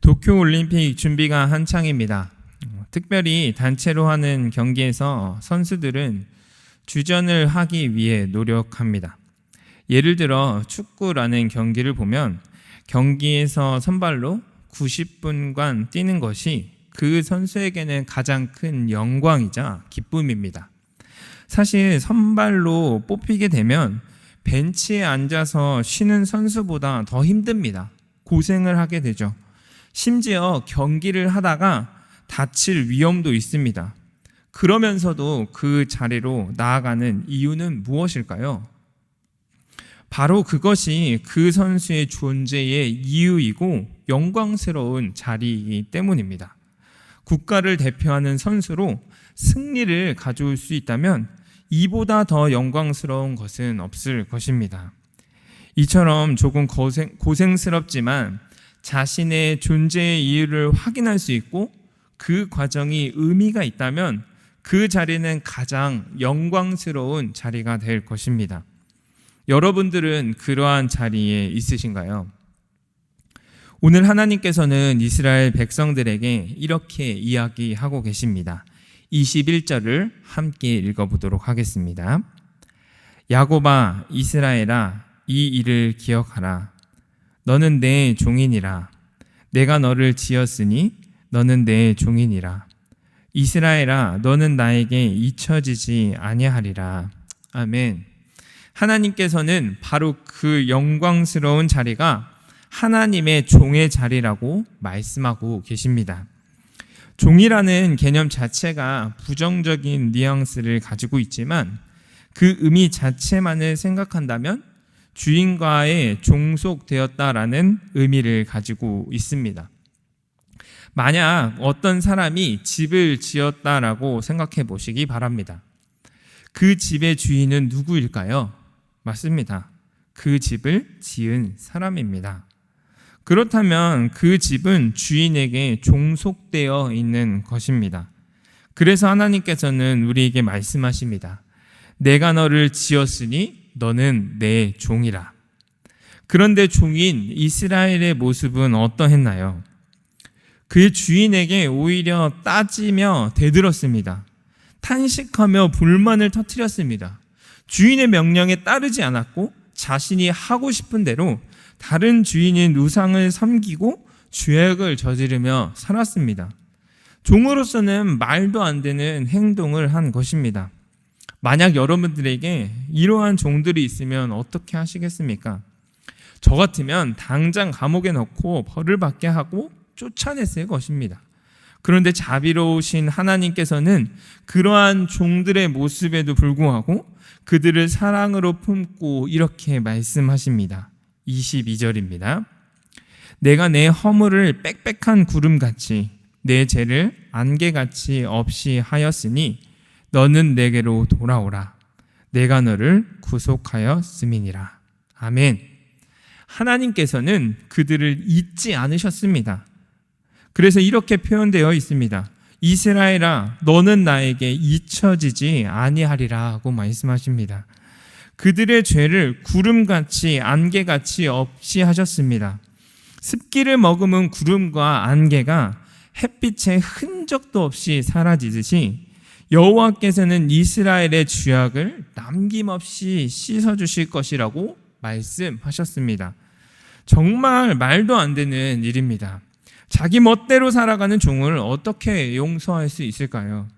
도쿄올림픽 준비가 한창입니다. 특별히 단체로 하는 경기에서 선수들은 주전을 하기 위해 노력합니다. 예를 들어 축구라는 경기를 보면 경기에서 선발로 90분간 뛰는 것이 그 선수에게는 가장 큰 영광이자 기쁨입니다. 사실 선발로 뽑히게 되면 벤치에 앉아서 쉬는 선수보다 더 힘듭니다. 고생을 하게 되죠. 심지어 경기를 하다가 다칠 위험도 있습니다. 그러면서도 그 자리로 나아가는 이유는 무엇일까요? 바로 그것이 그 선수의 존재의 이유이고 영광스러운 자리이기 때문입니다. 국가를 대표하는 선수로 승리를 가져올 수 있다면 이보다 더 영광스러운 것은 없을 것입니다. 이처럼 조금 고생스럽지만 자신의 존재의 이유를 확인할 수 있고 그 과정이 의미가 있다면 그 자리는 가장 영광스러운 자리가 될 것입니다. 여러분들은 그러한 자리에 있으신가요? 오늘 하나님께서는 이스라엘 백성들에게 이렇게 이야기하고 계십니다. 21절을 함께 읽어보도록 하겠습니다. 야곱아 이스라엘아 이 일을 기억하라. 너는 내 종이니라. 내가 너를 지었으니 너는 내 종이니라. 이스라엘아 너는 나에게 잊혀지지 아니하리라. 아멘. 하나님께서는 바로 그 영광스러운 자리가 하나님의 종의 자리라고 말씀하고 계십니다. 종이라는 개념 자체가 부정적인 뉘앙스를 가지고 있지만 그 의미 자체만을 생각한다면 주인과의 종속되었다라는 의미를 가지고 있습니다. 만약 어떤 사람이 집을 지었다라고 생각해 보시기 바랍니다. 그 집의 주인은 누구일까요? 맞습니다. 그 집을 지은 사람입니다. 그렇다면 그 집은 주인에게 종속되어 있는 것입니다. 그래서 하나님께서는 우리에게 말씀하십니다. 내가 너를 지었으니 너는 내 종이라. 그런데 종인 이스라엘의 모습은 어떠했나요? 그의 주인에게 오히려 따지며 대들었습니다. 탄식하며 불만을 터뜨렸습니다. 주인의 명령에 따르지 않았고 자신이 하고 싶은 대로 다른 주인인 우상을 섬기고 죄악을 저지르며 살았습니다. 종으로서는 말도 안 되는 행동을 한 것입니다. 만약 여러분들에게 이러한 종들이 있으면 어떻게 하시겠습니까? 저 같으면 당장 감옥에 넣고 벌을 받게 하고 쫓아냈을 것입니다. 그런데 자비로우신 하나님께서는 그러한 종들의 모습에도 불구하고 그들을 사랑으로 품고 이렇게 말씀하십니다. 22절입니다. 내가 내 허물을 빽빽한 구름같이 내 죄를 안개같이 없이 하였으니 너는 내게로 돌아오라. 내가 너를 구속하였음이니라. 아멘. 하나님께서는 그들을 잊지 않으셨습니다. 그래서 이렇게 표현되어 있습니다. 이스라엘아 너는 나에게 잊혀지지 아니하리라 하고 말씀하십니다. 그들의 죄를 구름같이 안개같이 없이 하셨습니다. 습기를 머금은 구름과 안개가 햇빛의 흔적도 없이 사라지듯이 여호와께서는 이스라엘의 죄악을 남김없이 씻어주실 것이라고 말씀하셨습니다. 정말 말도 안 되는 일입니다. 자기 멋대로 살아가는 종을 어떻게 용서할 수 있을까요?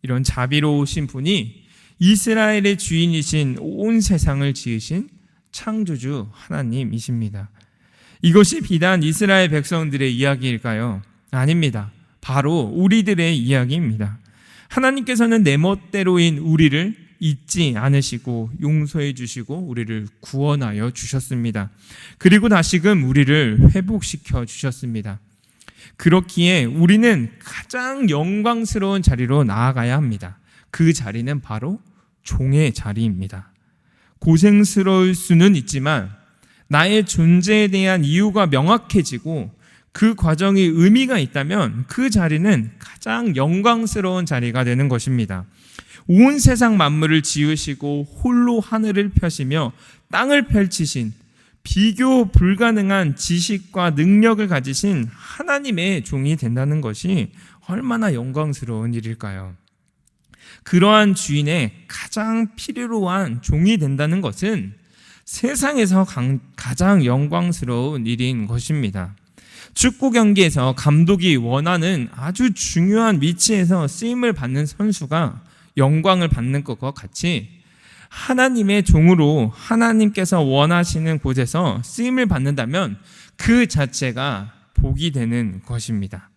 이런 자비로우신 분이 이스라엘의 주인이신 온 세상을 지으신 창조주 하나님이십니다. 이것이 비단 이스라엘 백성들의 이야기일까요? 아닙니다. 바로 우리들의 이야기입니다. 하나님께서는 내 멋대로인 우리를 잊지 않으시고 용서해 주시고 우리를 구원하여 주셨습니다. 그리고 다시금 우리를 회복시켜 주셨습니다. 그렇기에 우리는 가장 영광스러운 자리로 나아가야 합니다. 그 자리는 바로 종의 자리입니다. 고생스러울 수는 있지만 나의 존재에 대한 이유가 명확해지고 그 과정이 의미가 있다면 그 자리는 가장 영광스러운 자리가 되는 것입니다. 온 세상 만물을 지으시고 홀로 하늘을 펴시며 땅을 펼치신 비교 불가능한 지식과 능력을 가지신 하나님의 종이 된다는 것이 얼마나 영광스러운 일일까요? 그러한 주인의 가장 필요로 한 종이 된다는 것은 세상에서 가장 영광스러운 일인 것입니다. 축구 경기에서 감독이 원하는 아주 중요한 위치에서 쓰임을 받는 선수가 영광을 받는 것과 같이 하나님의 종으로 하나님께서 원하시는 곳에서 쓰임을 받는다면 그 자체가 복이 되는 것입니다.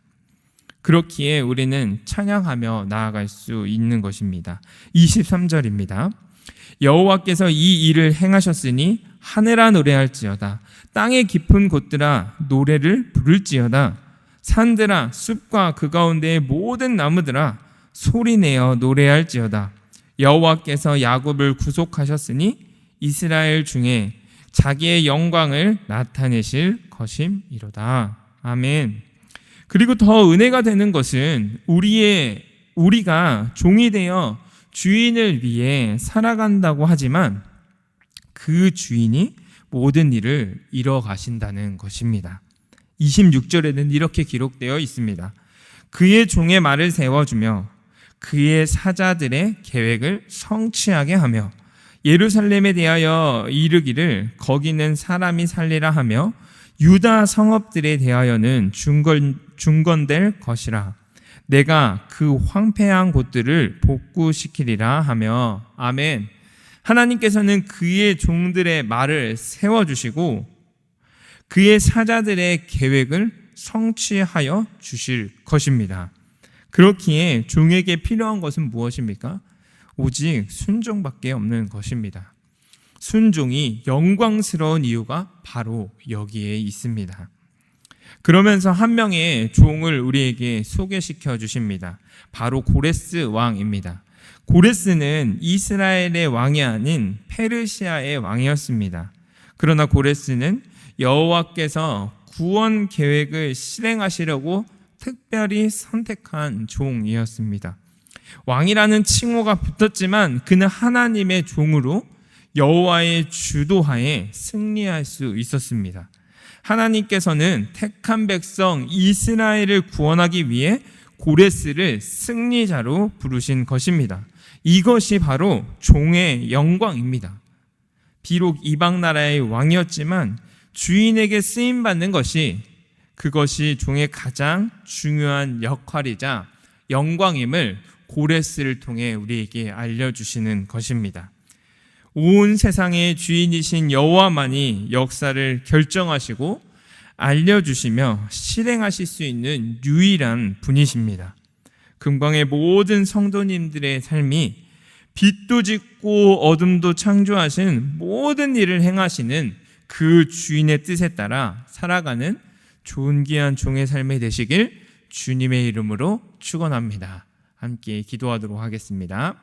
그렇기에 우리는 찬양하며 나아갈 수 있는 것입니다. 23절입니다. 여호와께서 이 일을 행하셨으니 하늘아 노래할지어다. 땅의 깊은 곳들아 노래를 부를지어다. 산들아 숲과 그 가운데의 모든 나무들아 소리내어 노래할지어다. 여호와께서 야곱을 구속하셨으니 이스라엘 중에 자기의 영광을 나타내실 것임이로다. 아멘. 그리고 더 은혜가 되는 것은 우리가 종이 되어 주인을 위해 살아간다고 하지만 그 주인이 모든 일을 이뤄 가신다는 것입니다. 26절에는 이렇게 기록되어 있습니다. 그의 종의 말을 세워주며 그의 사자들의 계획을 성취하게 하며 예루살렘에 대하여 이르기를 거기는 사람이 살리라 하며 유다 성읍들에 대하여는 중건될 것이라. 내가 그 황폐한 곳들을 복구시키리라 하며. 아멘. 하나님께서는 그의 종들의 말을 세워주시고 그의 사자들의 계획을 성취하여 주실 것입니다. 그렇기에 종에게 필요한 것은 무엇입니까? 오직 순종밖에 없는 것입니다. 순종이 영광스러운 이유가 바로 여기에 있습니다. 그러면서 한 명의 종을 우리에게 소개시켜 주십니다. 바로 고레스 왕입니다. 고레스는 이스라엘의 왕이 아닌 페르시아의 왕이었습니다. 그러나 고레스는 여호와께서 구원 계획을 실행하시려고 특별히 선택한 종이었습니다. 왕이라는 칭호가 붙었지만 그는 하나님의 종으로 여호와의 주도하에 승리할 수 있었습니다. 하나님께서는 택한 백성 이스라엘을 구원하기 위해 고레스를 승리자로 부르신 것입니다. 이것이 바로 종의 영광입니다. 비록 이방 나라의 왕이었지만 주인에게 쓰임받는 그것이 종의 가장 중요한 역할이자 영광임을 고레스를 통해 우리에게 알려주시는 것입니다. 온 세상의 주인이신 여호와만이 역사를 결정하시고 알려주시며 실행하실 수 있는 유일한 분이십니다. 금광의 모든 성도님들의 삶이 빛도 짓고 어둠도 창조하신 모든 일을 행하시는 그 주인의 뜻에 따라 살아가는 존귀한 종의 삶이 되시길 주님의 이름으로 축원합니다. 함께 기도하도록 하겠습니다.